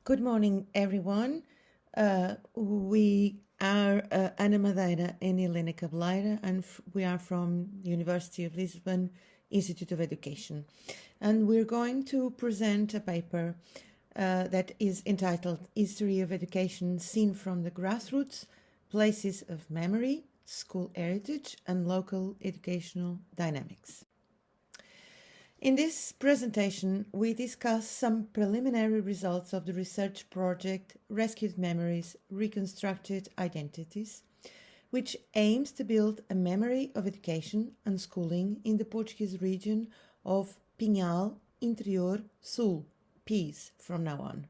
Good morning, everyone. We are Ana Madeira and Helena Cabeleira, and we are from the University of Lisbon Institute of Education. And we're going to present a paper that is entitled History of Education Seen from the Grassroots, Places of Memory, School Heritage, and Local Educational Dynamics. In this presentation, we discuss some preliminary results of the research project Rescued Memories, Reconstructed Identities, which aims to build a memory of education and schooling in the Portuguese region of Pinhal, Interior, Sul, PIS from now on.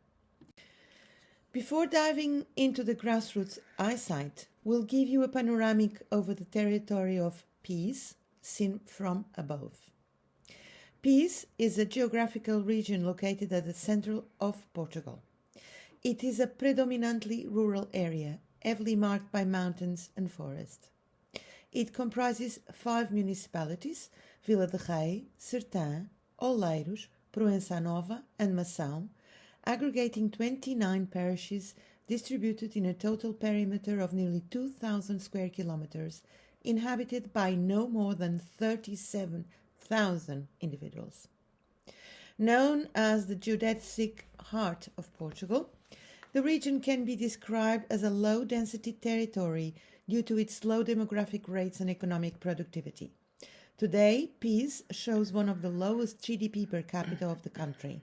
Before diving into the Grassroots ISCHE, we'll give you a panoramic over the territory of PIS seen from above. PIS is a geographical region located at the center of Portugal. It is a predominantly rural area, heavily marked by mountains and forest. It comprises 5 municipalities: Vila de Rei, Sertã, Oleiros, Proença Nova and Mação, aggregating 29 parishes distributed in a total perimeter of nearly 2,000 square kilometers, inhabited by no more than 37,000 individuals. Known as the geodesic heart of Portugal, the region can be described as a low-density territory due to its low demographic rates and economic productivity. Today, PIS shows one of the lowest GDP per capita of the country,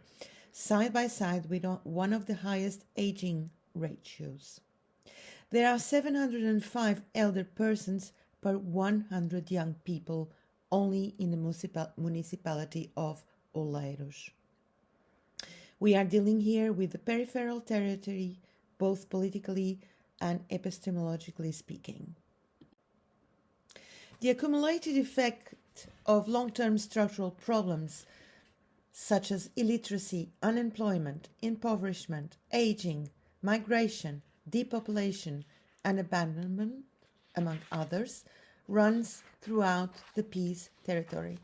side by side with one of the highest aging ratios. There are 705 elder persons per 100 young people only in the municipality of Oleiros. We are dealing here with the peripheral territory, both politically and epistemologically speaking. The accumulated effect of long-term structural problems such as illiteracy, unemployment, impoverishment, aging, migration, depopulation, and abandonment, among others, runs throughout the PIS territory.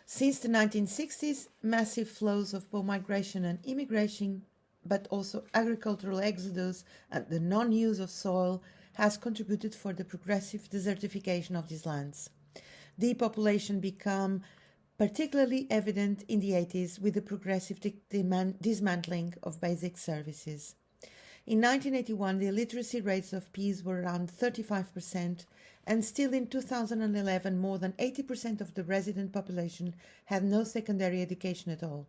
Since the 1960s, massive flows of both migration and immigration, but also agricultural exodus and the non-use of soil has contributed for the progressive desertification of these lands. Depopulation became particularly evident in the 80s with the progressive dismantling of basic services. In 1981, the illiteracy rates of PIS were around 35%, and still in 2011, more than 80% of the resident population had no secondary education at all.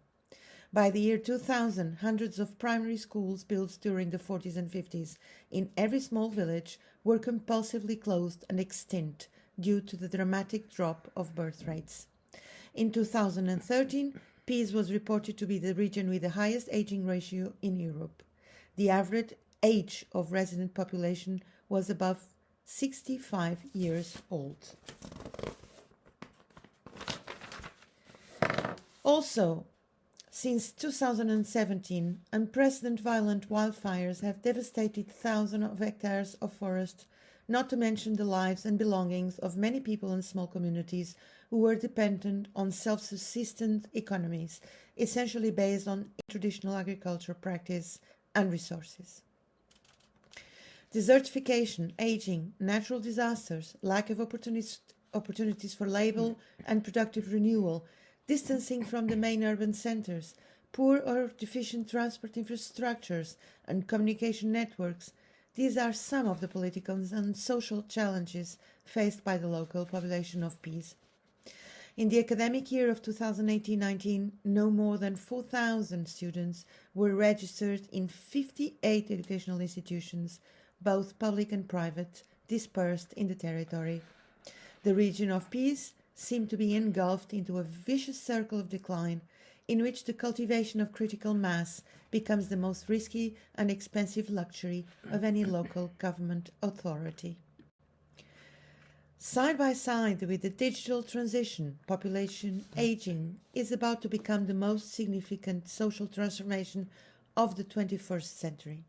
By the year 2000, hundreds of primary schools built during the 40s and 50s in every small village were compulsively closed and extinct due to the dramatic drop of birth rates. In 2013, PIS was reported to be the region with the highest aging ratio in Europe. The average age of resident population was above 65 years old. Also, since 2017, unprecedented violent wildfires have devastated thousands of hectares of forest, not to mention the lives and belongings of many people in small communities who were dependent on self-subsistent economies, essentially based on traditional agriculture practice and resources. Desertification, aging, natural disasters, lack of opportunities for labor and productive renewal, distancing from the main urban centers, poor or deficient transport infrastructures and communication networks. These are some of the political and social challenges faced by the local population of PIS. In the academic year of 2018-19, no more than 4,000 students were registered in 58 educational institutions, both public and private, dispersed in the territory. The region of PIS seemed to be engulfed into a vicious circle of decline, in which the cultivation of critical mass becomes the most risky and expensive luxury of any local government authority. Side by side with the digital transition, population aging is about to become the most significant social transformation of the 21st century.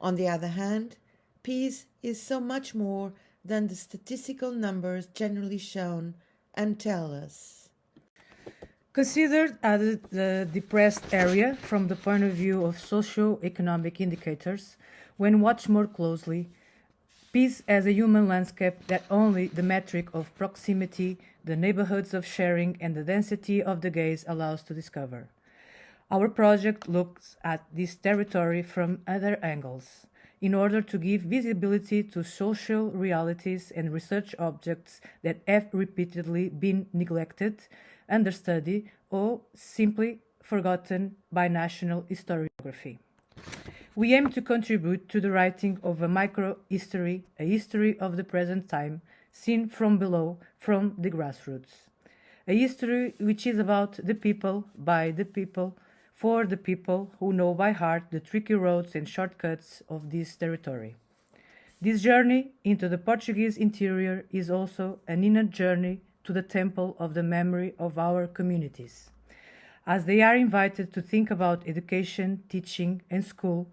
On the other hand, PIS is so much more than the statistical numbers generally shown and tell us. Considered as the depressed area from the point of view of socio-economic indicators, when watched more closely, peace as a human landscape that only the metric of proximity, the neighborhoods of sharing, and the density of the gaze allows to discover. Our project looks at this territory from other angles, in order to give visibility to social realities and research objects that have repeatedly been neglected, understudied, or simply forgotten by national historiography. We aim to contribute to the writing of a micro-history, a history of the present time, seen from below, from the grassroots. A history which is about the people, by the people, for the people who know by heart the tricky roads and shortcuts of this territory. This journey into the Portuguese interior is also an inner journey to the temple of the memory of our communities, as they are invited to think about education, teaching, and school,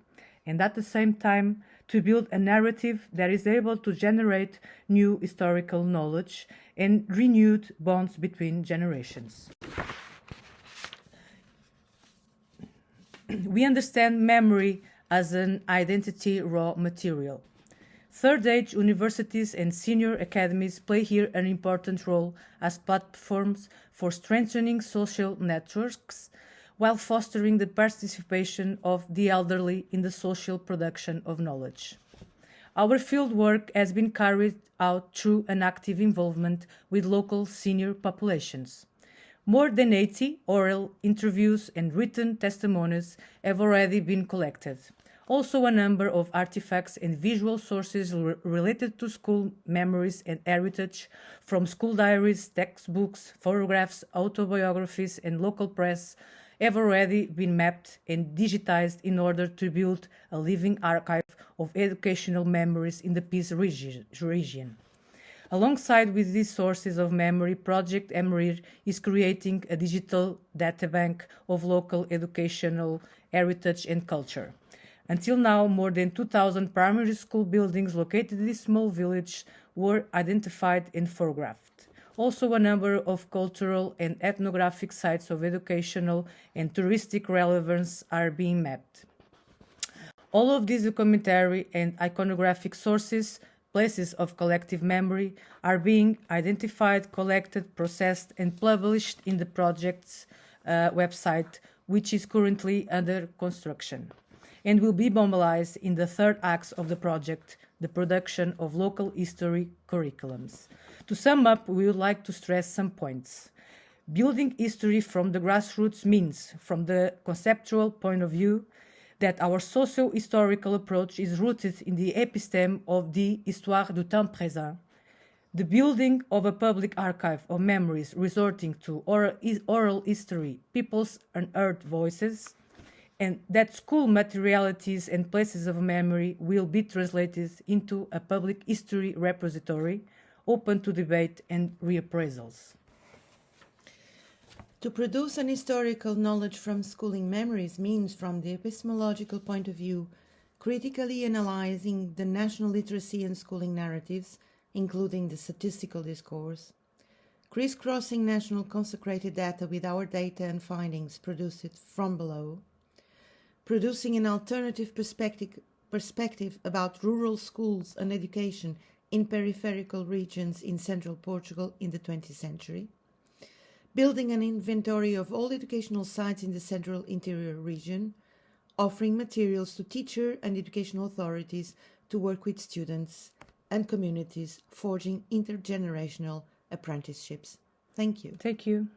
and at the same time to build a narrative that is able to generate new historical knowledge and renewed bonds between generations. We understand memory as an identity raw material. Third-age universities and senior academies play here an important role as platforms for strengthening social networks while fostering the participation of the elderly in the social production of knowledge. Our fieldwork has been carried out through an active involvement with local senior populations. More than 80 oral interviews and written testimonies have already been collected. Also, a number of artifacts and visual sources related to school memories and heritage, from school diaries, textbooks, photographs, autobiographies, and local press, have already been mapped and digitized in order to build a living archive of educational memories in the Peace region. Alongside with these sources of memory, Project Emerir is creating a digital databank of local educational heritage and culture. Until now, more than 2,000 primary school buildings located in this small village were identified and photographed. Also, a number of cultural and ethnographic sites of educational and touristic relevance are being mapped. All of these documentary and iconographic sources, places of collective memory, are being identified, collected, processed, and published in the project's website, which is currently under construction, and will be mobilized in the third act of the project, the production of local history curriculums. To sum up, we would like to stress some points. Building history from the grassroots means, from the conceptual point of view, that our socio-historical approach is rooted in the episteme of the Histoire du temps présent, the building of a public archive of memories resorting to oral history, people's unearthed voices, and that school materialities and places of memory will be translated into a public history repository open to debate and reappraisals. To produce an historical knowledge from schooling memories means, from the epistemological point of view, critically analyzing the national literacy and schooling narratives, including the statistical discourse, crisscrossing national consecrated data with our data and findings produced from below, producing an alternative perspective about rural schools and education in peripheral regions in central Portugal in the 20th century, building an inventory of all educational sites in the central interior region, offering materials to teacher and educational authorities to work with students and communities, forging intergenerational apprenticeships. Thank you. Thank you.